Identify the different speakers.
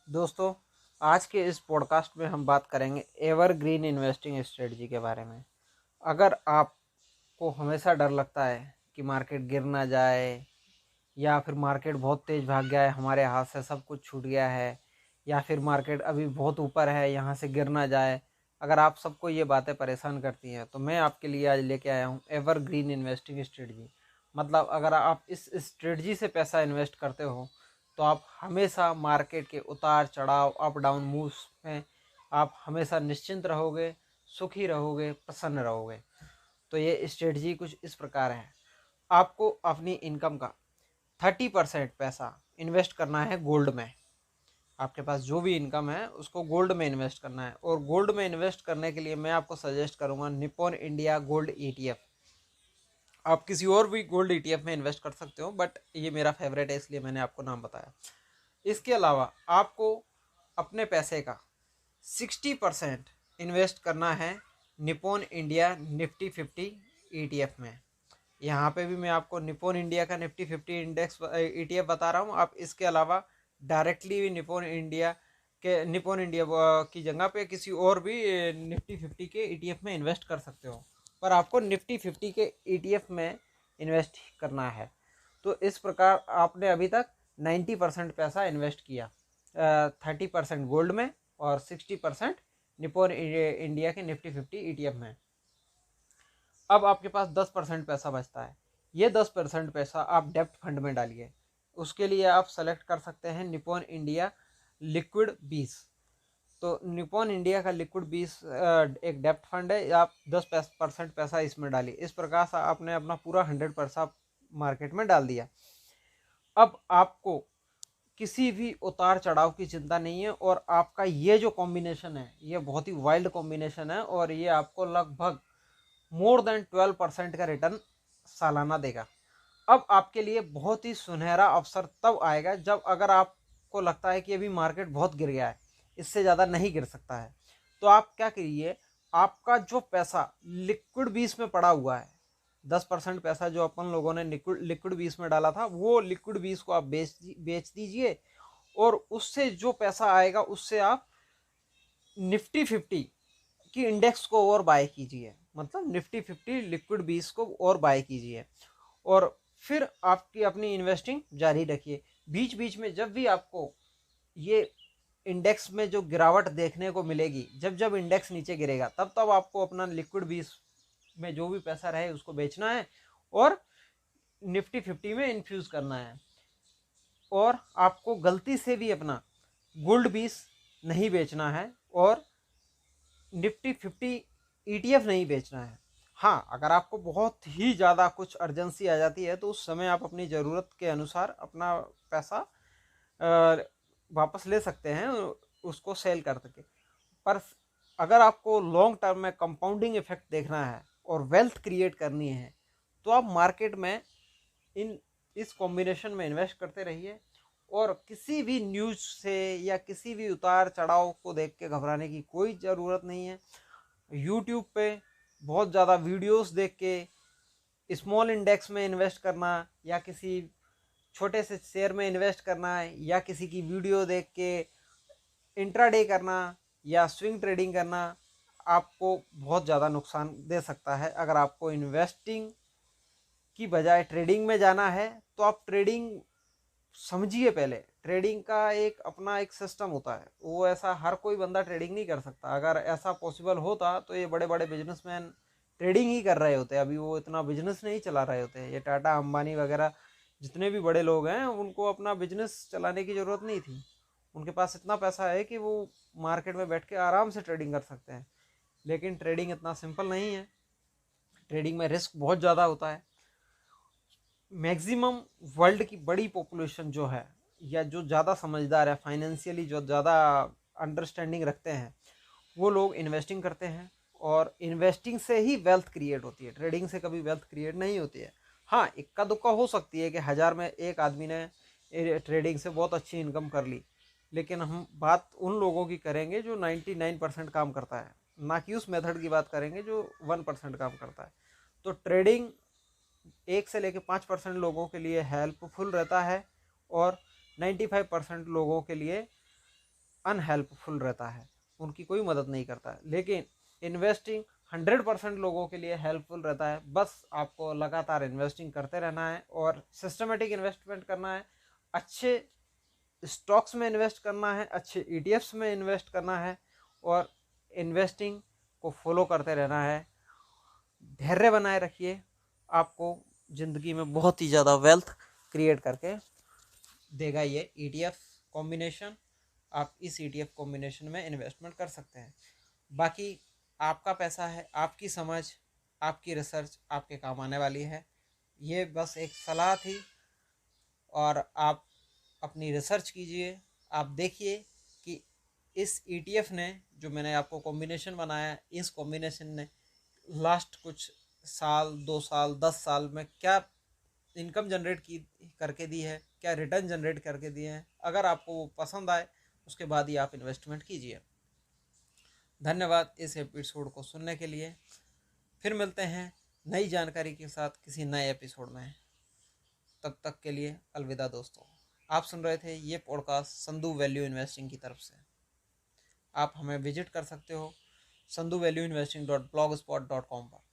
Speaker 1: दोस्तों, आज के इस पॉडकास्ट में हम बात करेंगे एवरग्रीन इन्वेस्टिंग स्ट्रेटजी के बारे में। अगर आपको हमेशा डर लगता है कि मार्केट गिर ना जाए या फिर मार्केट बहुत तेज़ भाग गया है, हमारे हाथ से सब कुछ छूट गया है, या फिर मार्केट अभी बहुत ऊपर है, यहाँ से गिर ना जाए, अगर आप सबको ये बातें परेशान करती हैं तो मैं आपके लिए आज लेके आया हूँ एवरग्रीन इन्वेस्टिंग स्ट्रेटजी। मतलब अगर आप इस स्ट्रेटजी से पैसा इन्वेस्ट करते हो तो आप हमेशा मार्केट के उतार चढ़ाव, अप डाउन मूव्स में आप हमेशा निश्चिंत रहोगे, सुखी रहोगे, प्रसन्न रहोगे। तो ये स्ट्रेटजी कुछ इस प्रकार है। आपको अपनी इनकम का 30% पैसा इन्वेस्ट करना है गोल्ड में। आपके पास जो भी इनकम है उसको गोल्ड में इन्वेस्ट करना है, और गोल्ड में इन्वेस्ट करने के लिए मैं आपको सजेस्ट करूंगा निप्पॉन इंडिया गोल्ड ईटीएफ। आप किसी और भी गोल्ड ईटीएफ में इन्वेस्ट कर सकते हो, बट ये मेरा फेवरेट है इसलिए मैंने आपको नाम बताया। इसके अलावा आपको अपने पैसे का 60% इन्वेस्ट करना है निप्पॉन इंडिया निफ्टी 50 ईटीएफ में। यहाँ पे भी मैं आपको निप्पॉन इंडिया का निफ्टी 50 इंडेक्स ईटीएफ बता रहा हूँ। आप इसके अलावा डायरेक्टली भी निप्पॉन इंडिया की जगह पे किसी और भी निफ्टी 50 के ईटीएफ में इन्वेस्ट कर सकते हो, पर आपको निफ्टी 50 के ईटीएफ में इन्वेस्ट करना है। तो इस प्रकार आपने अभी तक 90% पैसा इन्वेस्ट किया, 30% गोल्ड में और 60% निप्पॉन इंडिया के निफ्टी 50 ईटीएफ में। अब आपके पास 10% पैसा बचता है। ये 10% पैसा आप डेप्ट फंड में डालिए। उसके लिए आप सेलेक्ट कर सकते हैं निप्पॉन इंडिया लिक्विड 20। तो निप्पॉन इंडिया का लिक्विड 20 एक डेप्ट फंड है। आप 10% पैसा इसमें डालिए। इस प्रकार से आपने अपना पूरा 100% मार्केट में डाल दिया। अब आपको किसी भी उतार चढ़ाव की चिंता नहीं है, और आपका ये जो कॉम्बिनेशन है ये बहुत ही वाइल्ड कॉम्बिनेशन है, और ये आपको लगभग मोर देन 12% का रिटर्न सालाना देगा। अब आपके लिए बहुत ही सुनहरा अवसर तब आएगा जब अगर आपको लगता है कि अभी मार्केट बहुत गिर गया है, इससे ज़्यादा नहीं गिर सकता है, तो आप क्या करिए, आपका जो पैसा लिक्विड 20 में पड़ा हुआ है, 10% पैसा जो अपन लोगों ने लिक्विड 20 में डाला था, वो लिक्विड 20 को आप बेच दीजिए, और उससे जो पैसा आएगा उससे आप निफ्टी 50 की इंडेक्स को और बाय कीजिए। मतलब निफ्टी 50 लिक्विड 20 को और बाय कीजिए, और फिर आपकी अपनी इन्वेस्टिंग जारी रखिए। बीच बीच में जब भी आपको ये इंडेक्स में जो गिरावट देखने को मिलेगी, जब जब इंडेक्स नीचे गिरेगा, तब तब आपको अपना लिक्विड 20 में जो भी पैसा रहे उसको बेचना है और निफ्टी 50 में इन्फ्यूज करना है। और आपको गलती से भी अपना गोल्ड 20 नहीं बेचना है और निफ्टी 50 ईटीएफ नहीं बेचना है। हाँ, अगर आपको बहुत ही ज़्यादा कुछ अर्जेंसी आ जाती है तो उस समय आप अपनी ज़रूरत के अनुसार अपना पैसा वापस ले सकते हैं, उसको सेल कर सके। पर अगर आपको लॉन्ग टर्म में कंपाउंडिंग इफेक्ट देखना है और वेल्थ क्रिएट करनी है, तो आप मार्केट में इस कॉम्बिनेशन में इन्वेस्ट करते रहिए, और किसी भी न्यूज़ से या किसी भी उतार चढ़ाव को देख के घबराने की कोई ज़रूरत नहीं है। यूट्यूब पे बहुत ज़्यादा वीडियोस देख के स्मॉल इंडेक्स में इन्वेस्ट करना, या किसी छोटे से शेयर में इन्वेस्ट करना है, या किसी की वीडियो देख के इंट्राडे करना या स्विंग ट्रेडिंग करना आपको बहुत ज़्यादा नुकसान दे सकता है। अगर आपको इन्वेस्टिंग की बजाय ट्रेडिंग में जाना है तो आप ट्रेडिंग समझिए। पहले ट्रेडिंग का एक अपना एक सिस्टम होता है, वो ऐसा हर कोई बंदा ट्रेडिंग नहीं कर सकता। अगर ऐसा पॉसिबल होता तो ये बड़े बड़े बिजनेसमैन ट्रेडिंग ही कर रहे होते, अभी वो इतना बिजनेस नहीं चला रहे होते। ये टाटा अंबानी वगैरह जितने भी बड़े लोग हैं उनको अपना बिजनेस चलाने की ज़रूरत नहीं थी। उनके पास इतना पैसा है कि वो मार्केट में बैठ के आराम से ट्रेडिंग कर सकते हैं। लेकिन ट्रेडिंग इतना सिंपल नहीं है, ट्रेडिंग में रिस्क बहुत ज़्यादा होता है। मैक्सिमम वर्ल्ड की बड़ी पॉपुलेशन जो है, या जो ज़्यादा समझदार है फाइनेंशियली, जो ज़्यादा अंडरस्टैंडिंग रखते हैं, वो लोग इन्वेस्टिंग करते हैं, और इन्वेस्टिंग से ही वेल्थ क्रिएट होती है। ट्रेडिंग से कभी वेल्थ क्रिएट नहीं होती है। हाँ, इक्का दुक्का हो सकती है कि 1000 में एक आदमी ने ट्रेडिंग से बहुत अच्छी इनकम कर ली, लेकिन हम बात उन लोगों की करेंगे जो 99% काम करता है, ना कि उस मेथड की बात करेंगे जो 1% काम करता है। तो ट्रेडिंग 1 से लेकर 5% लोगों के लिए हेल्पफुल रहता है, और 95% लोगों के लिए अनहेल्पफुल रहता है, उनकी कोई मदद नहीं करता है। लेकिन इन्वेस्टिंग 100% लोगों के लिए हेल्पफुल रहता है। बस आपको लगातार इन्वेस्टिंग करते रहना है और सिस्टमेटिक इन्वेस्टमेंट करना है, अच्छे स्टॉक्स में इन्वेस्ट करना है, अच्छे ईटीएफ्स में इन्वेस्ट करना है और इन्वेस्टिंग को फॉलो करते रहना है। धैर्य बनाए रखिए, आपको ज़िंदगी में बहुत ही ज़्यादा वेल्थ क्रिएट करके देगा ये ईटीएफ कॉम्बिनेशन। आप इस ईटीएफ कॉम्बिनेशन में इन्वेस्टमेंट कर सकते हैं। बाकी आपका पैसा है, आपकी समझ, आपकी रिसर्च आपके काम आने वाली है। ये बस एक सलाह थी और आप अपनी रिसर्च कीजिए। आप देखिए कि इस ईटीएफ ने, जो मैंने आपको कॉम्बिनेशन बनाया, इस कॉम्बिनेशन ने लास्ट कुछ साल, 2 साल, 10 साल में क्या इनकम जनरेट की करके दी है, क्या रिटर्न जनरेट करके दिए हैं। अगर आपको वो पसंद आए उसके बाद ही आप इन्वेस्टमेंट कीजिए। धन्यवाद इस एपिसोड को सुनने के लिए। फिर मिलते हैं नई जानकारी के साथ किसी नए एपिसोड में। तब तक के लिए अलविदा दोस्तों। आप सुन रहे थे ये पॉडकास्ट संधू वैल्यू इन्वेस्टिंग की तरफ से। आप हमें विजिट कर सकते हो संधू वैल्यू इन्वेस्टिंग .blogspot.com पर।